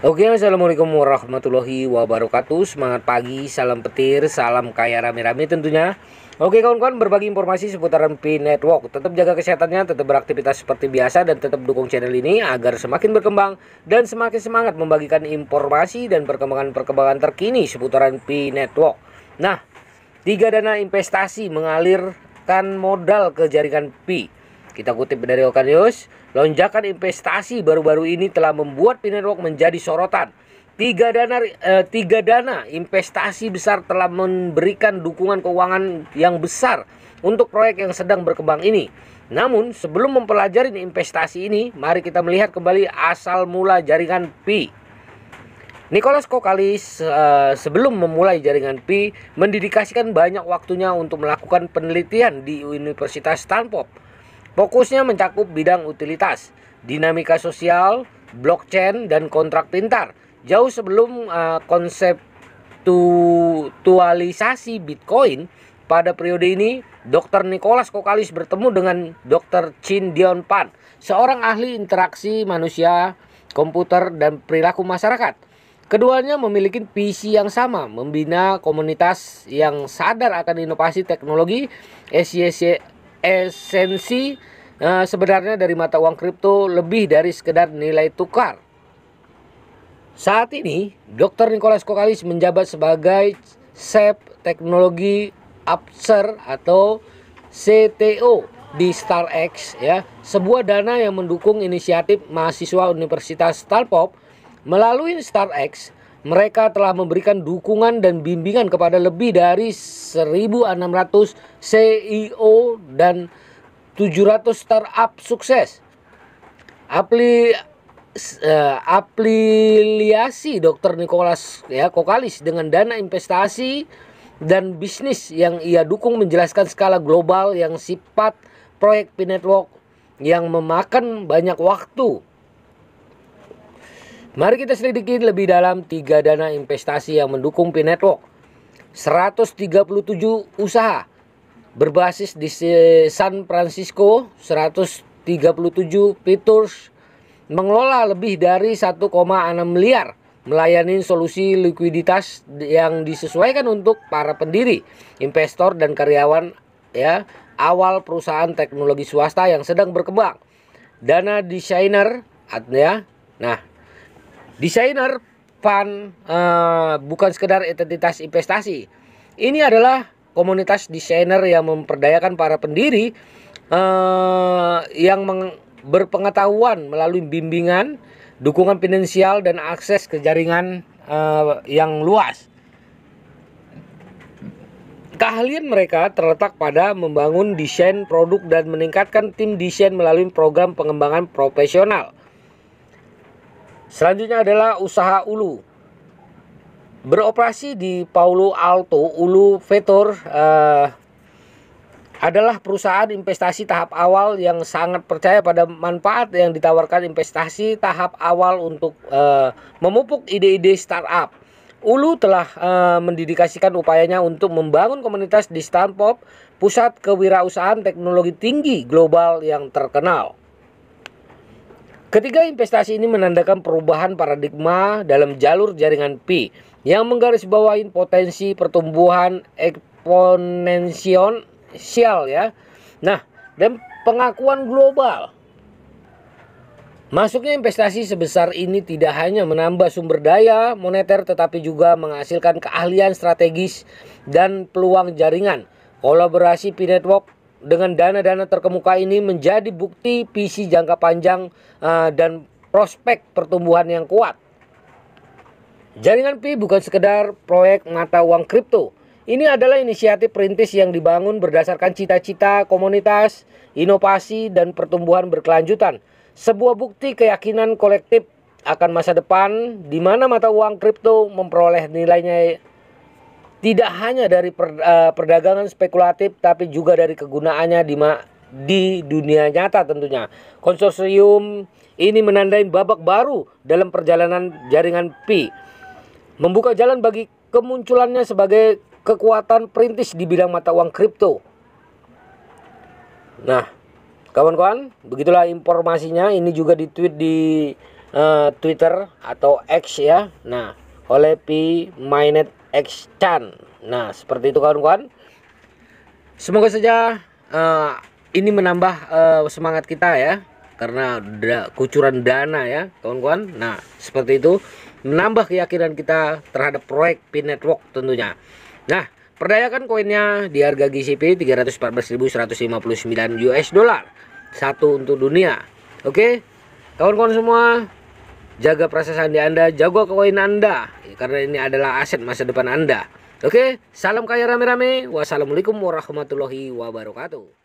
Oke, assalamualaikum warahmatullahi wabarakatuh. Semangat pagi, salam petir, salam kaya rame-rame tentunya. Oke kawan-kawan, berbagi informasi seputaran Pi Network. Tetap jaga kesehatannya, tetap beraktivitas seperti biasa, dan tetap dukung channel ini agar semakin berkembang dan semakin semangat membagikan informasi dan perkembangan-perkembangan terkini seputaran Pi Network. Nah, 3 dana investasi mengalirkan modal ke jaringan Pi. Kita kutip dari Oka-News, lonjakan investasi baru-baru ini telah membuat Pi Network menjadi sorotan. Tiga dana investasi besar telah memberikan dukungan keuangan yang besar untuk proyek yang sedang berkembang ini. Namun sebelum mempelajari investasi ini, mari kita melihat kembali asal mula jaringan Pi. Nicholas Kokalis sebelum memulai jaringan Pi mendedikasikan banyak waktunya untuk melakukan penelitian di Universitas Stanford. Fokusnya mencakup bidang utilitas, dinamika sosial, blockchain, dan kontrak pintar. Jauh sebelum konseptualisasi Bitcoin, pada periode ini, Dr. Nicholas Kokalis bertemu dengan Dr. Chin Dion Pan, seorang ahli interaksi manusia, komputer, dan perilaku masyarakat. Keduanya memiliki visi yang sama, membina komunitas yang sadar akan inovasi teknologi. Esensi sebenarnya dari mata uang kripto lebih dari sekedar nilai tukar. Saat ini, Dr. Nicholas Kokalis menjabat sebagai Chief Technology Officer atau CTO di StarX, ya, sebuah dana yang mendukung inisiatif mahasiswa Universitas Stanford. Melalui StarX, mereka telah memberikan dukungan dan bimbingan kepada lebih dari 1.600 CEO dan 700 startup sukses. Afiliasi Dr. Nicholas Kokalis dengan dana investasi dan bisnis yang ia dukung menjelaskan skala global yang sifat proyek Pi Network yang memakan banyak waktu. Mari kita selidiki lebih dalam 3 dana investasi yang mendukung Pi Network. 137 usaha berbasis di San Francisco, 137 fitur mengelola lebih dari 1,6 miliar, melayani solusi likuiditas yang disesuaikan untuk para pendiri, investor, dan karyawan awal perusahaan teknologi swasta yang sedang berkembang. Dana desainer desainer fund bukan sekedar entitas investasi. Ini adalah komunitas desainer yang memperdayakan para pendiri yang berpengetahuan melalui bimbingan, dukungan finansial, dan akses ke jaringan yang luas. Keahlian mereka terletak pada membangun desain produk dan meningkatkan tim desain melalui program pengembangan profesional. Selanjutnya adalah usaha Ulu. Beroperasi di Palo Alto, Ulu Vector adalah perusahaan investasi tahap awal yang sangat percaya pada manfaat yang ditawarkan investasi tahap awal untuk memupuk ide-ide startup. Ulu telah mendedikasikan upayanya untuk membangun komunitas di Stanford, pusat kewirausahaan teknologi tinggi global yang terkenal. Ketiga investasi ini menandakan perubahan paradigma dalam jalur jaringan Pi yang menggarisbawahi potensi pertumbuhan eksponensial dan pengakuan global. Masuknya investasi sebesar ini tidak hanya menambah sumber daya moneter tetapi juga menghasilkan keahlian strategis dan peluang jaringan. Kolaborasi Pi Network dengan dana-dana terkemuka ini menjadi bukti visi jangka panjang dan prospek pertumbuhan yang kuat. Jaringan Pi bukan sekedar proyek mata uang kripto. Ini adalah inisiatif perintis yang dibangun berdasarkan cita-cita komunitas, inovasi, dan pertumbuhan berkelanjutan. Sebuah bukti keyakinan kolektif akan masa depan di mana mata uang kripto memperoleh nilainya tidak hanya dari perdagangan spekulatif tapi juga dari kegunaannya di dunia nyata tentunya. Konsorsium ini menandai babak baru dalam perjalanan jaringan Pi, membuka jalan bagi kemunculannya sebagai kekuatan perintis di bidang mata uang kripto. Nah, kawan-kawan, begitulah informasinya. Ini juga di-tweet di Twitter atau X ya. Nah, oleh P Mainnet X Chan. Nah, seperti itu kawan-kawan. Semoga saja ini menambah semangat kita ya, karena kucuran dana ya kawan-kawan. Nah, seperti itu menambah keyakinan kita terhadap proyek Pin Network tentunya. Nah, perdayakan koinnya di harga GCP 314.159 US dollar satu untuk dunia. Oke, kawan-kawan semua, jaga perasaan sandi Anda, jaga koin Anda, karena ini adalah aset masa depan Anda. Oke, salam kaya rame-rame. Wassalamualaikum warahmatullahi wabarakatuh.